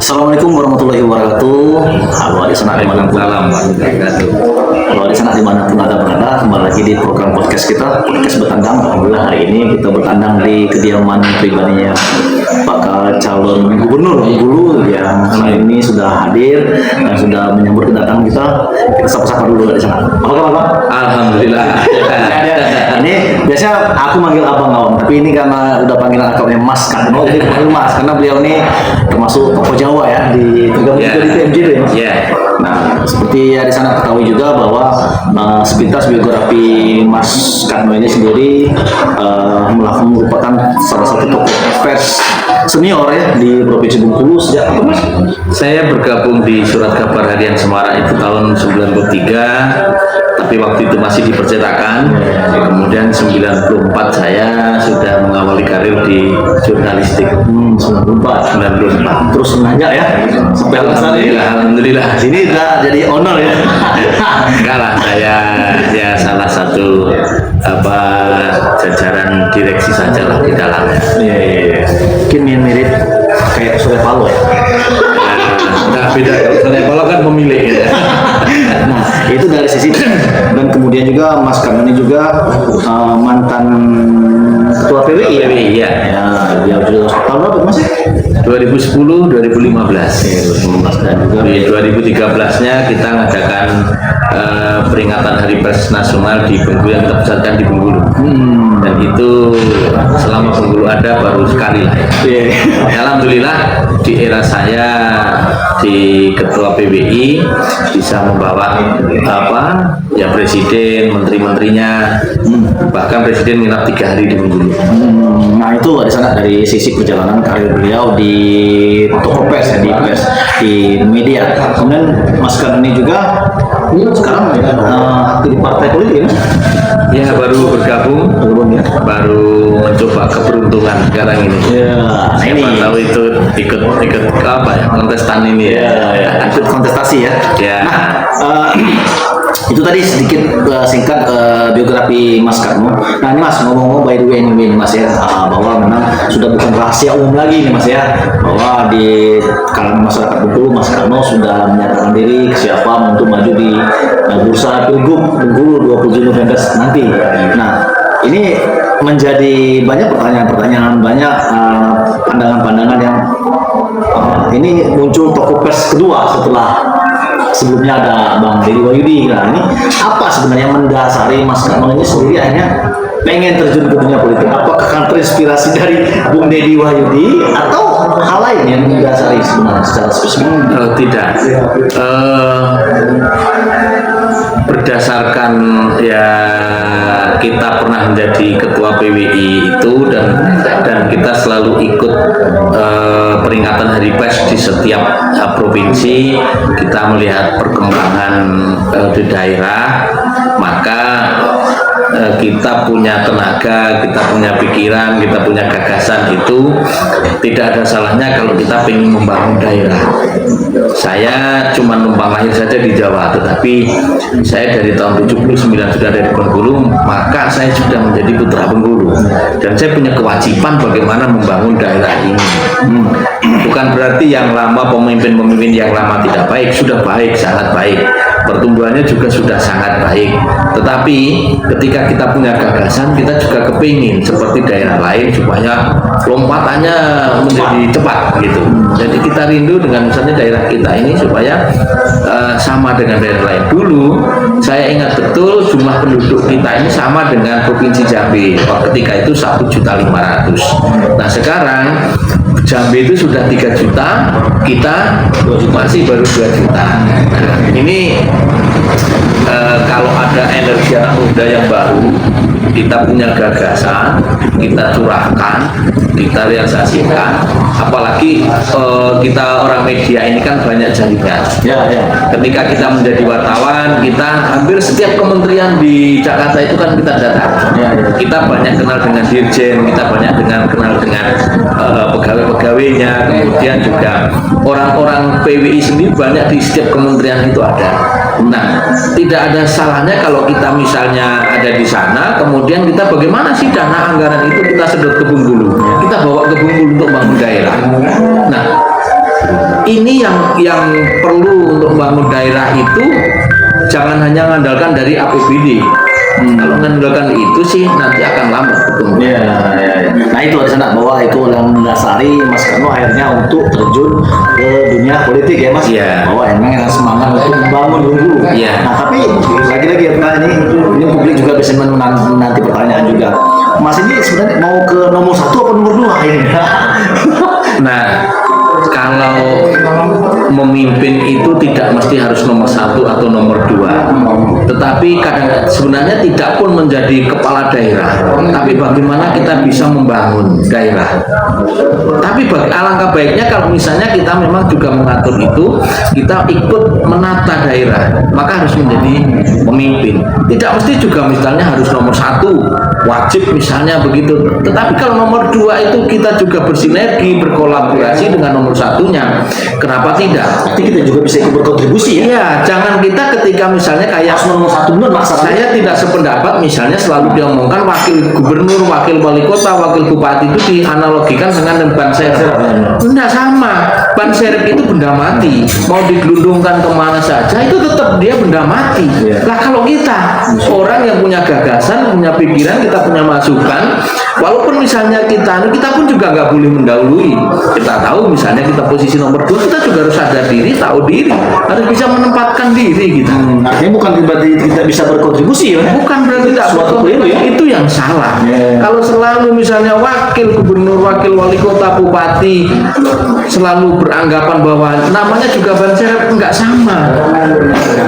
Assalamualaikum warahmatullahi wabarakatuh. Halo di sana dimanapun Halo di sana dimanapun Anda berada, kembali lagi di program podcast kita, podcast bertandang. Alhamdulillah hari ini kita bertandang di kediaman pribadinya bakal calon gubernur Bengkulu yang saat ini sudah hadir dan sudah menyambut kedatangan kita. Kita sapa-sapa dulu dari sana. Apa kabar, Bang? Alhamdulillah. Ini biasanya aku manggil abang Awang, tapi ini karena udah panggilan akrabnya Mas kan, mau jadi panggil Mas karena beliau ini termasuk tokoh Jawa ya di juga di TMJ ya Mas. Nah, seperti ya di sana ketahui juga bahwa sepintas biografi Mas Karno ini sendiri merupakan salah satu tokoh pers senior ya di Provinsi Bengkulu sejak apa Mas? Saya bergabung di Surat Kabar Harian Semarang itu tahun 93, tapi waktu itu masih di percetakan. Kemudian 94 saya sudah mengawali karir di jurnalistik. 94. Terus menanjak ya sampai Alhamdulillah. Sini udah jadi owner ya. Enggak lah, saya ya salah satu jajaran direksi saja lah di dalamnya. Iya. Mungkin mirip kayak Surya Paloh ya. Nah, beda. Surya Paloh kan pemilik ya. Nah, itu dari sisi dan kemudian juga Mas Karno ini juga mantan ketua PWI ya. Iya. Ya, dia juga tahun berapa Mas? 2010 2015. Dan juga Di 2013-nya kita mengadakan peringatan Hari Pers Nasional di Bengkulu yang kita pusatkan di Bengkulu. Dan itu selama Bengkulu ada baru sekali lah ya. Alhamdulillah di era saya di Ketua PBI bisa membawa presiden, menteri-menterinya, bahkan presiden nginap 3 hari di Bengkulu. Nah itu di sana dari sisi perjalanan karir beliau di toko pers ya, di media. Kemudian Mas Karno ini juga sekarang aktif di partai politik ya Mas? Ya baru bergabung Belum ya? baru mencoba keberuntungan sekarang ini. Ya, nah Siapa ini tahu itu ikut kontestan ini ya. ikut kontestasi ya. Ya. Nah, itu tadi sedikit singkat biografi Mas Karno. Nah ini Mas ngomong-ngomong by the way ini Mas ya, bahwa memang sudah bukan rahasia umum lagi nih Mas ya, bahwa di kalangan masyarakat Bengkulu Mas Karno sudah menyatakan diri kesiapan untuk maju di bursa Pilgub Bengkulu 20 November nanti. Nah ini menjadi banyak pertanyaan-pertanyaan, banyak pandangan-pandangan yang ini muncul tokoh pers kedua setelah sebelumnya ada Bang Deddy Wahyudi. Nah ini apa sebenarnya mendasari Mas Karno ini sendiri hanya pengen terjun ke dunia politik? Apakah kan terinspirasi dari Bung Deddy Wahyudi atau hal lain yang mendasari sebenarnya secara spesifik? Tidak. Berdasarkan ya kita pernah menjadi ketua PWI itu dan kita selalu ikut peringatan Hari Pers di setiap provinsi, kita melihat perkembangan di daerah, maka kita punya tenaga, kita punya pikiran, kita punya gagasan, itu tidak ada salahnya kalau kita ingin membangun daerah. Saya cuma numpang lahir saja di Jawa, tetapi saya dari tahun 79 sudah ada di Bengkulu, maka saya sudah menjadi putra Bengkulu dan saya punya kewajiban bagaimana membangun daerah ini. Bukan berarti yang lama, pemimpin-pemimpin yang lama tidak baik, sudah baik, sangat baik, pertumbuhannya juga sudah sangat baik, tetapi ketika kita punya gagasan, kita juga kepingin seperti daerah lain supaya lompatannya menjadi cepat gitu. Jadi kita rindu dengan misalnya daerah kita ini supaya sama dengan daerah lain. Dulu saya ingat betul jumlah penduduk kita ini sama dengan Provinsi Jambi. Ketika itu 1.500.000. Nah sekarang Jambi itu sudah 3 juta, kita masih baru 2 juta. Nah, ini kalau ada energi anak muda yang baru, kita punya gagasan, kita curahkan, kita realisasikan. Apalagi kita orang media ini kan banyak jaringan. Ketika kita menjadi wartawan, kita hampir setiap kementerian di Jakarta itu kan kita datang. Kita banyak kenal dengan dirjen, kita banyak kenal dengan pegawai-pegawainya, kemudian juga orang-orang PWI sendiri banyak di setiap kementerian itu ada. Nah, tidak ada salahnya kalau kita misalnya ada di sana, kemudian kita bagaimana sih dana anggaran itu kita sedot ke Bengkulu, kita bawa ke Bengkulu untuk bangun daerah. Nah, ini yang perlu untuk membangun daerah itu jangan hanya mengandalkan dari APBD. Kalau mengandalkan itu sih nanti akan lambat berkembang. Ya. Nah itu ada sana bahwa itu yang mendasari Mas Karno akhirnya untuk terjun ke dunia politik ya Mas. Iya. Bahwa emang yang semangat untuk membangun dulu. Iya. Nah tapi lagi-lagi ya Pak, ini publik juga bisa menanti pertanyaan juga. Mas ini sebenarnya mau ke nomor 1 atau nomor 2 ini? Nah, kalau memimpin itu tidak mesti harus nomor 1 atau nomor 2, tetapi kadang sebenarnya tidak pun menjadi kepala daerah, tapi bagaimana kita bisa membangun daerah. Tapi alangkah baiknya kalau misalnya kita memang juga mengatur itu, kita ikut menata daerah, maka harus menjadi pemimpin. Tidak mesti juga misalnya harus nomor 1 wajib misalnya begitu, tetapi kalau nomor 2 itu kita juga bersinergi, berkolaborasi dengan nomor 1-nya, kenapa tidak? Nanti kita juga bisa ikut berkontribusi ya. Iya, jangan kita ketika misalnya kayak Nomor 1 benar masalahnya. saya tidak sependapat misalnya selalu diomongkan wakil gubernur, wakil wali kota, wakil bupati itu dianalogikan dengan ban serep. Tidak sama. Ban serep itu benda mati. Mau digelundungkan kemana saja itu tetap dia benda mati. Lah kalau kita orang yang punya gagasan, punya pikiran, kita punya masukan, walaupun misalnya kita pun juga nggak boleh mendahului. Kita tahu misalnya kita posisi nomor 2, kita juga harus sadar diri, tahu diri, harus bisa menempatkan diri gitu. Artinya bukan berarti kita bisa berkontribusi ya. Bukan berarti tidak Suatu keliru ya. itu yang salah. Kalau selalu misalnya wakil gubernur, wakil wali kota, bupati selalu beranggapan bahwa namanya juga ban serep, enggak sama.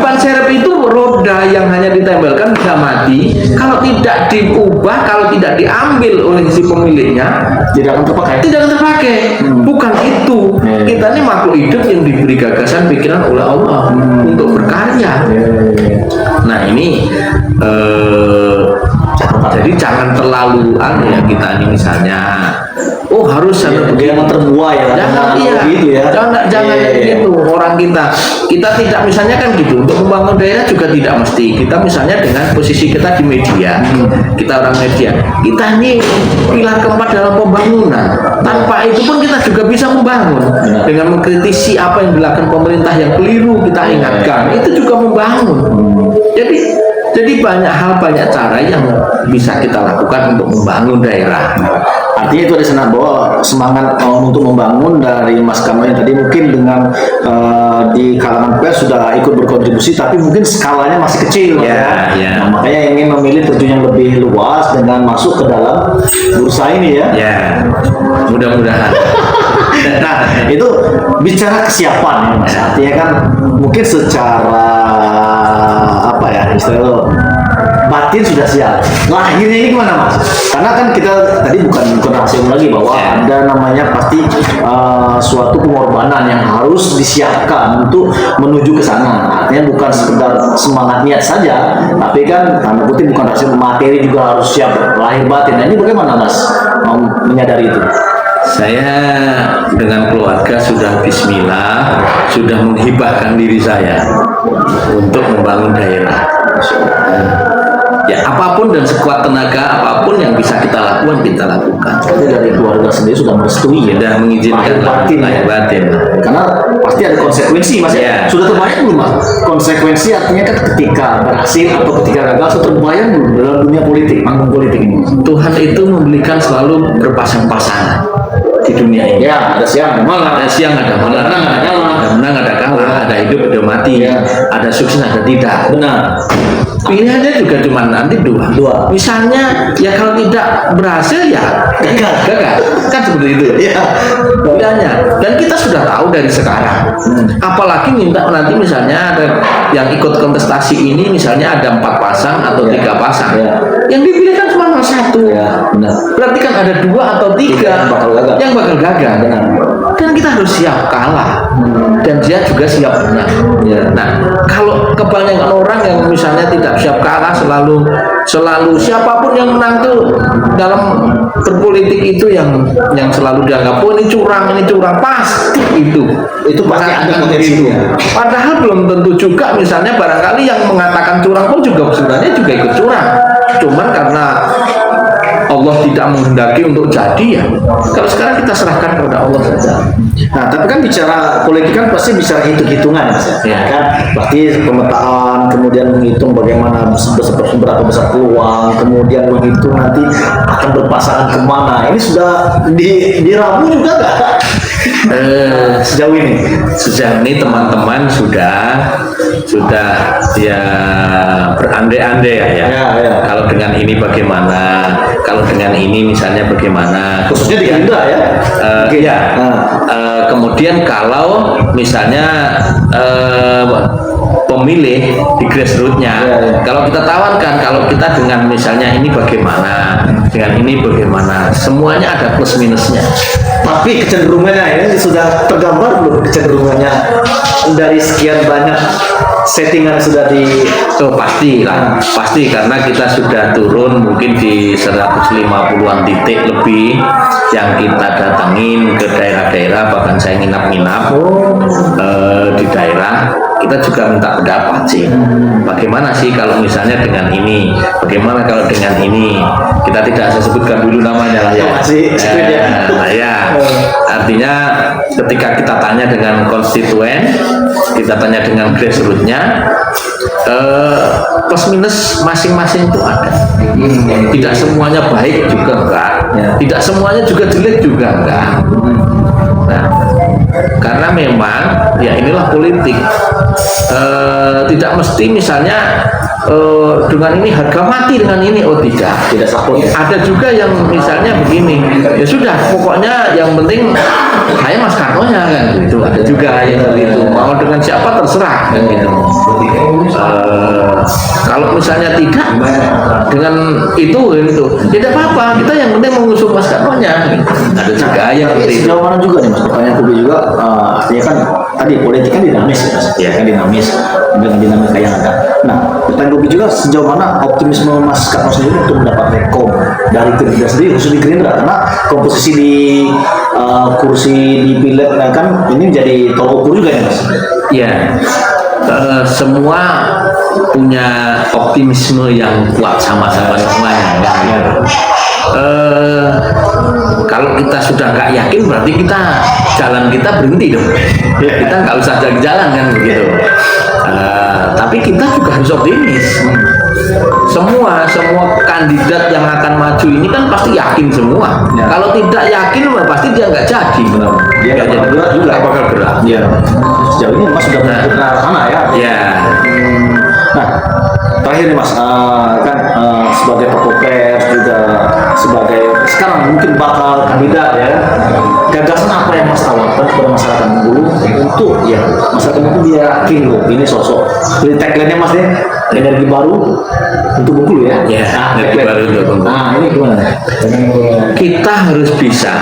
Ban serep itu roda yang hanya ditempelkan bisa mati. Kalau tidak diubah, kalau tidak diambil oleh si pemiliknya, Tidak akan terpakai. tidak akan terpakai. Bukan itu. Kita ini makhluk hidup yang diberi gagasan pikiran oleh Allah untuk berkarya. Nah ini jadi jangan terlalu ya kita ini misalnya harus Jangan terbuai ya. jangan gitu ya. jangan gitu orang kita tidak misalnya kan gitu, untuk membangun daerah juga tidak mesti kita misalnya dengan posisi kita di media, kita orang media, kita ini pilar keempat dalam pembangunan. Tanpa itu pun kita juga bisa membangun dengan mengkritisi apa yang dilakukan pemerintah yang keliru, kita ingatkan, itu juga membangun. Jadi banyak hal, banyak cara yang bisa kita lakukan untuk membangun daerah. Artinya itu ada sana bahwa semangat untuk membangun dari Mas Karno yang tadi mungkin dengan di kalangan pers sudah ikut berkontribusi, tapi mungkin skalanya masih kecil. Ya. Nah, makanya ingin memilih terjun yang lebih luas dengan masuk ke dalam bursa ini ya. Ya, mudah-mudahan. Nah, itu bicara kesiapan ya Mas. Artinya kan mungkin secara apa ya istilahnya batin sudah siap. Lahirnya ini gimana Mas? Karena kan kita tadi bukan rahasia lagi bahwa ada namanya pasti suatu pengorbanan yang harus disiapkan untuk menuju ke sana. Artinya bukan sekedar semangat niat saja, tapi kan tanda kutip bukan rahasia, materi juga harus siap lahir batin. Nah ini bagaimana Mas menyadari itu? Saya dengan keluarga sudah bismillah, sudah menghibahkan diri saya untuk membangun daerah. Ya apapun dan sekuat tenaga apapun yang bisa kita lakukan, kita lakukan. Jadi dari keluarga sendiri sudah merestui ya, Sudah mengizinkan lahir batin. Karena pasti ada konsekuensi Mas ya. Sudah terbayang belum Mas? Konsekuensi artinya kan ketika berhasil atau ketika gagal sudah terbayang belum dalam dunia politik, panggung politik ini? Tuhan itu memberikan selalu berpasang-pasangan di dunia ini. Ya, ada siang, Ada siang, ada malam, ada menang, ada kalah, ada hidup, ada mati, ada sukses, ada tidak. Benar. Pilihannya juga cuma nanti dua. Misalnya ya kalau tidak berhasil ya gagal. Kan seperti itu. Iya. Pilihannya. Dan kita sudah tahu dari sekarang. Apalagi minta nanti misalnya ada yang ikut kontestasi ini misalnya ada 4 pasang atau 3 pasang. Yang dipilih kan cuma 1. Ya, benar. Berarti kan ada 2 atau 3 yang bakal gagal. Benar. Dan kita harus siap kalah. Dan dia juga siap menang. Nah, kalau kebanyakan orang yang misalnya tidak siap kalah, selalu siapapun yang menang tuh dalam berpolitik itu yang selalu dianggap ini curang pasti itu pasti ada potensinya. Padahal belum tentu juga misalnya barangkali yang mengatakan curang pun juga sebenarnya juga ikut curang, cuman karena Allah tidak menghendaki untuk jadi ya. Kalau sekarang kita serahkan kepada Allah saja. Nah, tapi kan bicara politik kan pasti bicara hitung-hitungan, Mas. Ya. Kan berarti pemetaan, kemudian menghitung bagaimana seberapa besar peluang, kemudian menghitung nanti akan berpasangan kemana. Ini sudah diramu juga nggak? Sejauh ini teman-teman sudah ya berandai-andai ya. Ya. Kalau dengan ini bagaimana? Kalau dengan ini misalnya bagaimana? Khususnya di Gerindra ya. Ya. Kemudian kalau misalnya pemilih di grassroots-nya, kalau kita tawarkan, kalau kita dengan misalnya ini bagaimana, dengan ini bagaimana, semuanya ada plus minusnya. Tapi kecenderungannya ini sudah tergambar belum kecenderungannya dari sekian banyak settingan sudah di Pasti lah, pasti karena kita sudah turun mungkin di 150-an titik lebih yang kita datangin ke daerah-daerah, bahkan saya nginap-nginap di daerah, kita juga minta pendapat sih. Bagaimana sih kalau misalnya dengan ini, bagaimana kalau dengan ini, kita tidak saya sebutkan dulu namanya lah ya. Nah ya, artinya ketika kita tanya dengan konstituen, kita tanya dengan grassroots-nya, plus minus masing-masing itu ada. Tidak semuanya baik juga enggak, tidak semuanya juga jelek juga enggak. Nah, karena memang ya inilah politik. Tidak mesti misalnya dengan ini harga mati dengan ini, tidak support. Ada juga yang misalnya begini, ya sudah pokoknya yang penting saya Mas Karno-nya kan gitu. Ada juga yang begitu, mau dengan siapa terserah kan gitu. Kalau misalnya tidak dengan itu tidak apa-apa, kita yang penting mengusung Mas Karno-nya. Ada juga yang seperti itu. Sejauh mana juga nih Mas, pertanyaan Kubi juga, artinya kan tadi politik kan dinamis ya Mas, ya kan dinamis dengan dinamika yang ada. Nah, pertanyaan Kubi juga sejauh mana optimisme Mas Karno sendiri untuk mendapat rekom dari Gerindra sendiri, khusus di Gerindra, karena komposisi di kursi di pileg kan ini menjadi tolak ukur juga ya Mas. Ya, semua punya optimisme yang kuat sama-sama semuanya kan? Kalau kita sudah nggak yakin berarti jalan kita berhenti dong. Kita nggak usah jalan kan begitu. Tapi kita juga harus optimis. Semua kandidat yang akan maju ini kan pasti yakin semua. Kalau tidak yakin pasti dia nggak jadi. Dia nggak bakal gerak juga. Nggak bakal gerak. Iya. Sejauh ini Mas sudah menunjukkan arah sana ya. Ya. Nah, terakhir nih Mas, kan sebagai tokoh pers juga sebagai sekarang mungkin bakal kandidat ya, gagasan apa yang Mas tawarkan kepada masyarakat Bengkulu untuk ya masyarakat Bengkulu dia yakin loh ini sosok, jadi tagline-nya Mas ya, energi baru untuk Bengkulu ya. Energi baru untuk Bengkulu. Nah, ini gimana? Kita harus bisa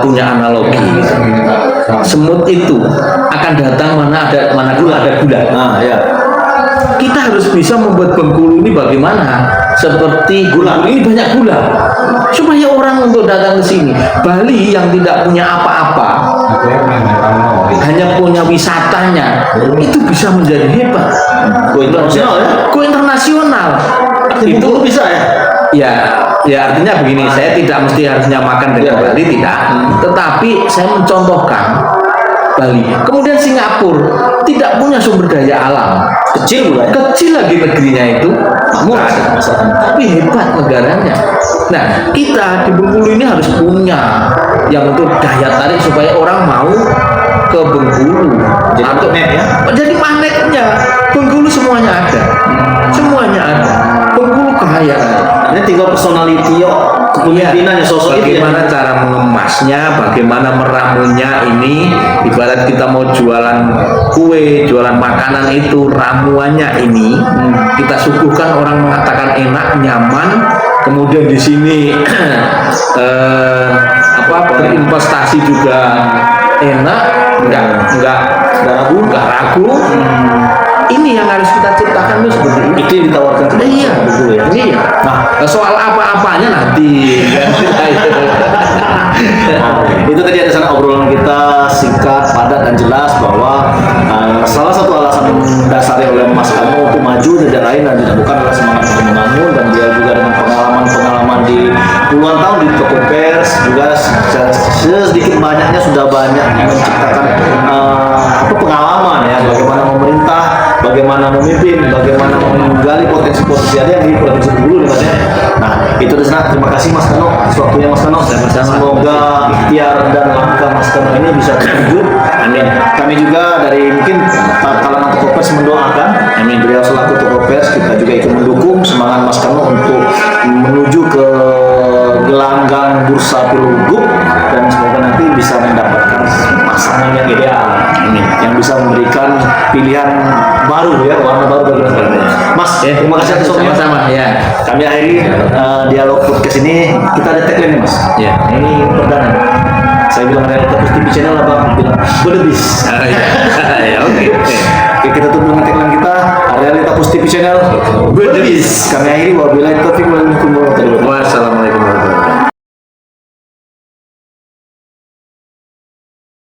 punya analogi. Semut itu akan datang mana gula ada gula. Nah, ya. Kita harus bisa membuat Bengkulu ini bagaimana seperti gula ini banyak gula supaya orang untuk datang ke sini. Bali yang tidak punya apa-apa, hanya punya wisatanya, itu bisa menjadi hebat. Go internasional ya. Go internasional. Itu bisa ya. Ya artinya begini, saya tidak mesti harus nyamakan dengan Bali, tidak. Tetapi saya mencontohkan Bali. Kemudian Singapura tidak punya sumber daya alam, Kecil lagi negerinya itu, tapi hebat negaranya. Nah, kita di Bengkulu ini harus punya yang untuk daya tarik supaya orang mau ke Bengkulu. Jadi magnetnya Bengkulu semuanya ada, Bengkulu kaya. Ini tinggal personality kepemimpinannya, sosok itu. Bagaimana cara mengemasnya, bagaimana meramunya ini. Ibarat kita mau jualan kue, jualan makanan itu, ramuannya ini kita suguhkan, orang mengatakan enak, nyaman. Kemudian di sini berinvestasi juga enak, nggak ragu. Ini yang harus kita ciptakan tuh seperti ini. Itu yang ditawarkan. Iya. Nah, soal apa-apanya nanti. Itu tadi ada sana obrolan kita singkat, padat dan jelas bahwa salah satu alasan dasar oleh Mas Kano untuk maju tidak lain dan tidak bukan adalah semangat untuk membangun, dan dia juga dengan pengalaman di puluhan tahun di toko pers juga secara sedikit banyaknya sudah banyak menciptakan pengalaman ya, bagaimana memerintah, bagaimana memimpin, bagaimana menggali potensi-potensi ada yang di provinsi Bengkulu nih Mas ya. Nah itu dari sana, terima kasih Mas Kano atas waktunya Mas Kano. Semoga ikhtiar dan langkah Mas Kano ini bisa terwujud. Amin. Kami juga dari mungkin kalangan toko pers mendoakan. Amin. Beliau selaku toko pers, kita juga ikut mendukung semangat Mas Kano untuk menuju ke gelanggang bursa Pilgub, dan semoga nanti bisa mendapatkan pasangan yang ideal. Amin. Yang bisa memberikan pilihan baru ya, warna baru bagi Mas Kano. Mas, terima kasih atas waktunya. Sama-sama ya. Kami akhiri dialog podcast ini. Kita ada tagline nih Mas. Ya. Ini perdana. Saya bilang Realita Plus TV channel, Abang bilang bedebis. Ya, oke. Oke, kita tutup dengan tagline kita, Realita Plus TV channel bedebis. Kami akhiri wabillahi taufiq wal hidayah. Wassalamualaikum.